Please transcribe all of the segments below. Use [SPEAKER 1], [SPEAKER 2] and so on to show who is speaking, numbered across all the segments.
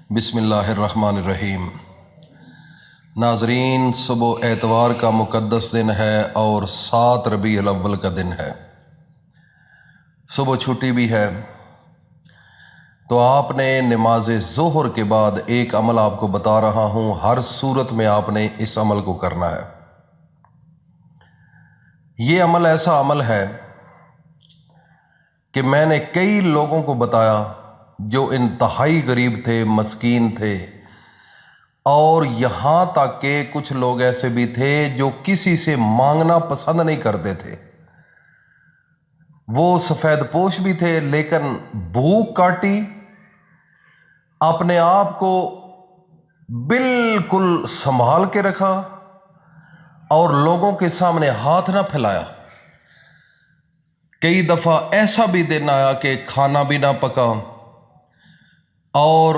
[SPEAKER 1] بسم اللہ الرحمن الرحیم۔ ناظرین، صبح اتوار کا مقدس دن ہے اور 7 ربیع الاول کا دن ہے۔ صبح چھٹی بھی ہے، تو آپ نے نماز ظہر کے بعد ایک عمل آپ کو بتا رہا ہوں، ہر صورت میں آپ نے اس عمل کو کرنا ہے۔ یہ عمل ایسا عمل ہے کہ میں نے کئی لوگوں کو بتایا جو انتہائی غریب تھے، مسکین تھے، اور یہاں تک کہ کچھ لوگ ایسے بھی تھے جو کسی سے مانگنا پسند نہیں کرتے تھے۔ وہ سفید پوش بھی تھے، لیکن بھوک کاٹی، اپنے آپ کو بالکل سنبھال کے رکھا اور لوگوں کے سامنے ہاتھ نہ پھیلایا۔ کئی دفعہ ایسا بھی دن آیا کہ کھانا بھی نہ پکا اور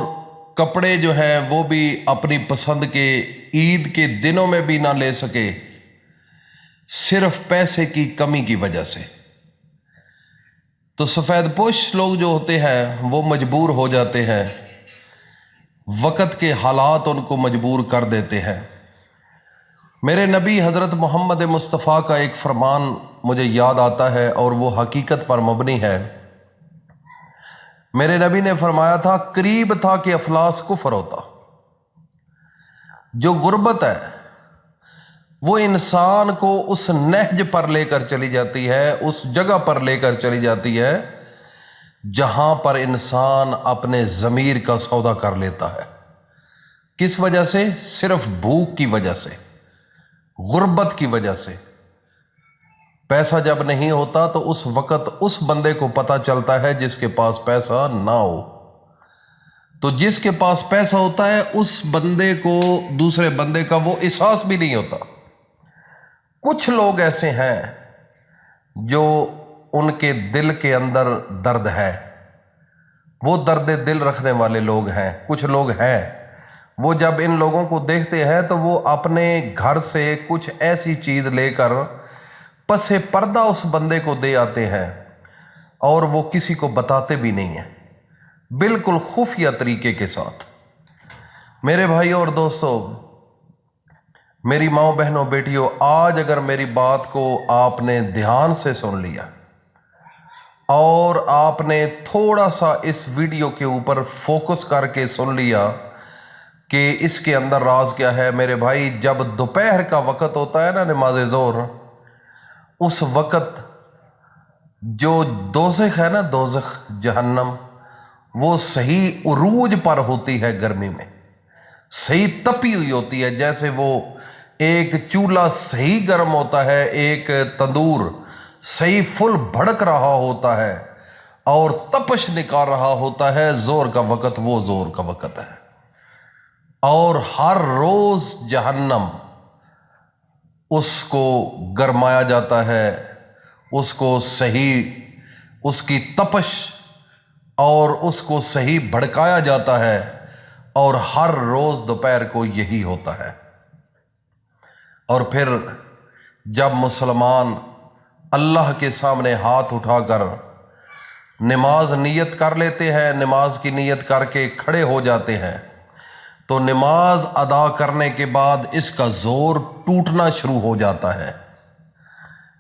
[SPEAKER 1] کپڑے جو ہیں وہ بھی اپنی پسند کے عید کے دنوں میں بھی نہ لے سکے، صرف پیسے کی کمی کی وجہ سے۔ تو سفید پوش لوگ جو ہوتے ہیں وہ مجبور ہو جاتے ہیں، وقت کے حالات ان کو مجبور کر دیتے ہیں۔ میرے نبی حضرت محمد مصطفیٰ کا ایک فرمان مجھے یاد آتا ہے اور وہ حقیقت پر مبنی ہے۔ میرے نبی نے فرمایا تھا، قریب تھا کہ افلاس کفر ہوتا۔ جو غربت ہے وہ انسان کو اس نہج پر لے کر چلی جاتی ہے، اس جگہ پر لے کر چلی جاتی ہے جہاں پر انسان اپنے ضمیر کا سودا کر لیتا ہے۔ کس وجہ سے؟ صرف بھوک کی وجہ سے، غربت کی وجہ سے۔ پیسہ جب نہیں ہوتا تو اس وقت اس بندے کو پتہ چلتا ہے جس کے پاس پیسہ نہ ہو، تو جس کے پاس پیسہ ہوتا ہے اس بندے کو دوسرے بندے کا وہ احساس بھی نہیں ہوتا۔ کچھ لوگ ایسے ہیں جو ان کے دل کے اندر درد ہے، وہ درد دل رکھنے والے لوگ ہیں۔ کچھ لوگ ہیں وہ جب ان لوگوں کو دیکھتے ہیں تو وہ اپنے گھر سے کچھ ایسی چیز لے کر پس پردہ اس بندے کو دے آتے ہیں اور وہ کسی کو بتاتے بھی نہیں ہیں، بالکل خفیہ طریقے کے ساتھ۔ میرے بھائیوں اور دوستوں، میری ماؤں بہنوں بیٹیوں، آج اگر میری بات کو آپ نے دھیان سے سن لیا اور آپ نے تھوڑا سا اس ویڈیو کے اوپر فوکس کر کے سن لیا کہ اس کے اندر راز کیا ہے، میرے بھائی، جب دوپہر کا وقت ہوتا ہے نا، نماز ظہر، اس وقت جو دوزخ ہے نا، دوزخ جہنم، وہ صحیح عروج پر ہوتی ہے، گرمی میں صحیح تپی ہوئی ہوتی ہے، جیسے وہ ایک چولہا صحیح گرم ہوتا ہے، ایک تندور صحیح فل بھڑک رہا ہوتا ہے اور تپش نکال رہا ہوتا ہے۔ زور کا وقت وہ زور کا وقت ہے، اور ہر روز جہنم اس کو گرمایا جاتا ہے، اس کو صحیح اس کی تپش اور اس کو صحیح بھڑکایا جاتا ہے، اور ہر روز دوپہر کو یہی ہوتا ہے۔ اور پھر جب مسلمان اللہ کے سامنے ہاتھ اٹھا کر نماز نیت کر لیتے ہیں، نماز کی نیت کر کے کھڑے ہو جاتے ہیں، تو نماز ادا کرنے کے بعد اس کا زور ٹوٹنا شروع ہو جاتا ہے۔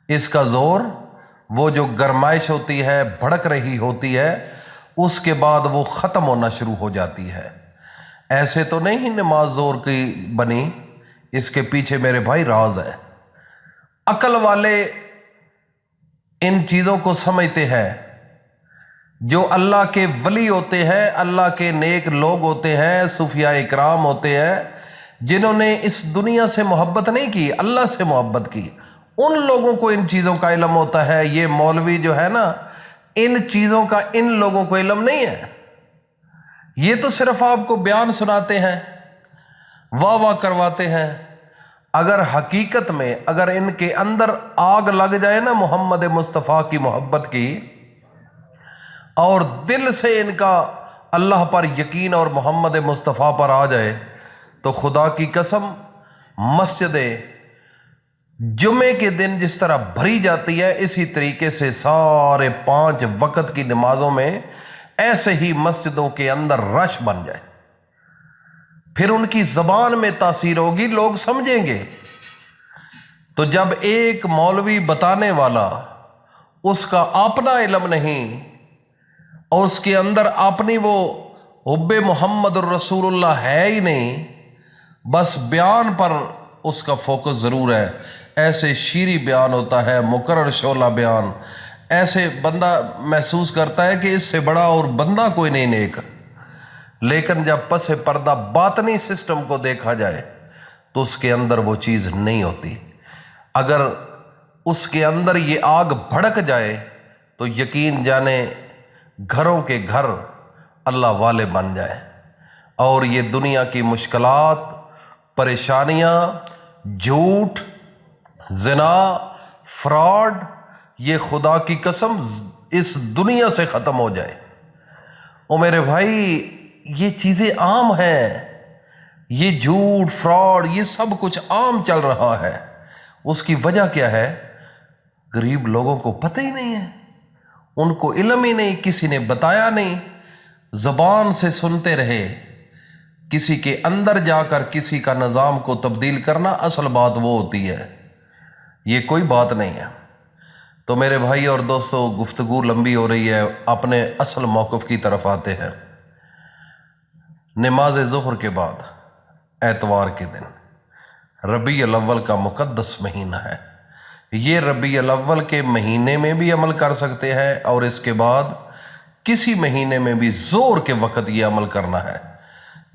[SPEAKER 1] اس کا زور، وہ جو گرمائش ہوتی ہے، بھڑک رہی ہوتی ہے، اس کے بعد وہ ختم ہونا شروع ہو جاتی ہے۔ ایسے تو نہیں نماز زور کی بنی، اس کے پیچھے میرے بھائی راز ہے۔ عقل والے ان چیزوں کو سمجھتے ہیں۔ جو اللہ کے ولی ہوتے ہیں، اللہ کے نیک لوگ ہوتے ہیں، صوفیاء اکرام ہوتے ہیں، جنہوں نے اس دنیا سے محبت نہیں کی، اللہ سے محبت کی، ان لوگوں کو ان چیزوں کا علم ہوتا ہے۔ یہ مولوی جو ہے نا، ان چیزوں کا ان لوگوں کو علم نہیں ہے۔ یہ تو صرف آپ کو بیان سناتے ہیں، واہ واہ کرواتے ہیں۔ اگر حقیقت میں اگر ان کے اندر آگ لگ جائے نا محمد مصطفیٰ کی محبت کی، اور دل سے ان کا اللہ پر یقین اور محمد مصطفیٰ پر آ جائے، تو خدا کی قسم، مسجد جمعے کے دن جس طرح بھری جاتی ہے، اسی طریقے سے سارے 5 وقت کی نمازوں میں ایسے ہی مسجدوں کے اندر رش بن جائے۔ پھر ان کی زبان میں تاثیر ہوگی، لوگ سمجھیں گے۔ تو جب ایک مولوی بتانے والا، اس کا اپنا علم نہیں اور اس کے اندر اپنی وہ حب محمد الرسول اللہ ہے ہی نہیں، بس بیان پر اس کا فوکس ضرور ہے، ایسے شیریں بیان ہوتا ہے، مکرر شعلہ بیان، ایسے بندہ محسوس کرتا ہے کہ اس سے بڑا اور بندہ کوئی نہیں نیک۔ لیکن جب پس پردہ باطنی سسٹم کو دیکھا جائے تو اس کے اندر وہ چیز نہیں ہوتی۔ اگر اس کے اندر یہ آگ بھڑک جائے تو یقین جانے گھروں کے گھر اللہ والے بن جائے، اور یہ دنیا کی مشکلات، پریشانیاں، جھوٹ، زنا، فراڈ، یہ خدا کی قسم اس دنیا سے ختم ہو جائے۔ او میرے بھائی، یہ چیزیں عام ہیں، یہ جھوٹ، فراڈ، یہ سب کچھ عام چل رہا ہے۔ اس کی وجہ کیا ہے؟ غریب لوگوں کو پتہ ہی نہیں ہے، ان کو علم ہی نہیں، کسی نے بتایا نہیں، زبان سے سنتے رہے۔ کسی کے اندر جا کر کسی کا نظام کو تبدیل کرنا اصل بات وہ ہوتی ہے، یہ کوئی بات نہیں ہے۔ تو میرے بھائی اور دوستو، گفتگو لمبی ہو رہی ہے، اپنے اصل موقف کی طرف آتے ہیں۔ نماز ظہر کے بعد اتوار کے دن ربیع الاول کا مقدس مہینہ ہے۔ یہ ربیع الاول کے مہینے میں بھی عمل کر سکتے ہیں، اور اس کے بعد کسی مہینے میں بھی ظہر کے وقت یہ عمل کرنا ہے۔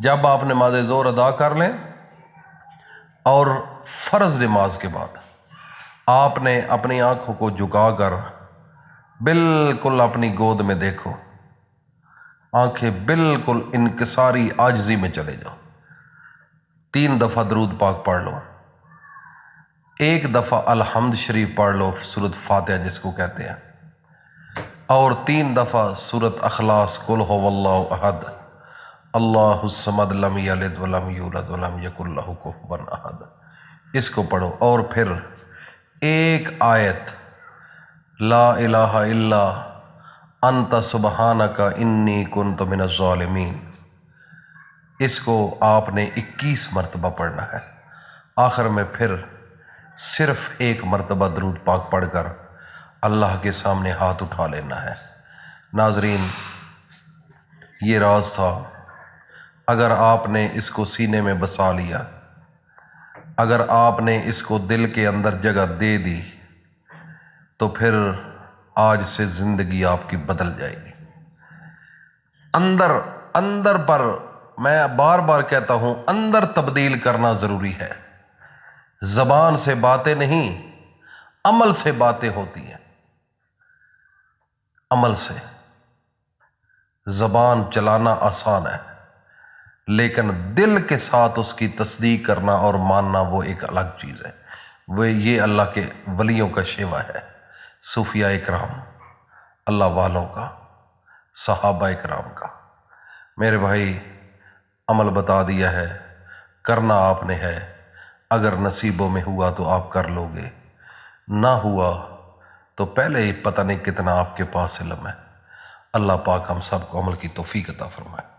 [SPEAKER 1] جب آپ نماز ظہر ادا کر لیں اور فرض نماز کے بعد آپ نے اپنی آنکھوں کو جھکا کر بالکل اپنی گود میں دیکھو، آنکھیں بالکل انکساری عاجزی میں چلے جاؤ، 3 دفعہ درود پاک پڑھ لو، 1 دفعہ الحمد شریف پڑھ لو، سورۃ فاتحہ جس کو کہتے ہیں، اور 3 دفعہ سورۃ اخلاص، قل هو اللہ احد اللہ الصمد لم یلد ولم یولد ولم یکن لہ کفوا احد، اس کو پڑھو، اور پھر 1 آیت لا الہ الا انت سبحانک انی کنت من الظالمین، اس کو آپ نے 21 مرتبہ پڑھنا ہے۔ آخر میں پھر صرف 1 مرتبہ درود پاک پڑھ کر اللہ کے سامنے ہاتھ اٹھا لینا ہے۔ ناظرین، یہ راز تھا۔ اگر آپ نے اس کو سینے میں بسا لیا، اگر آپ نے اس کو دل کے اندر جگہ دے دی، تو پھر آج سے زندگی آپ کی بدل جائے گی۔ اندر پر، میں بار بار کہتا ہوں، اندر تبدیل کرنا ضروری ہے۔ زبان سے باتیں نہیں، عمل سے باتیں ہوتی ہیں، عمل سے۔ زبان چلانا آسان ہے، لیکن دل کے ساتھ اس کی تصدیق کرنا اور ماننا وہ ایک الگ چیز ہے۔ وہ یہ اللہ کے ولیوں کا شیوا ہے، صوفیاء اکرام، اللہ والوں کا، صحابہ اکرام کا۔ میرے بھائی، عمل بتا دیا ہے، کرنا آپ نے ہے۔ اگر نصیبوں میں ہوا تو آپ کر لو گے، نہ ہوا تو پہلے ہی پتہ نہیں کتنا آپ کے پاس علم ہے۔ اللہ پاک ہم سب کو عمل کی توفیق عطا فرمائے۔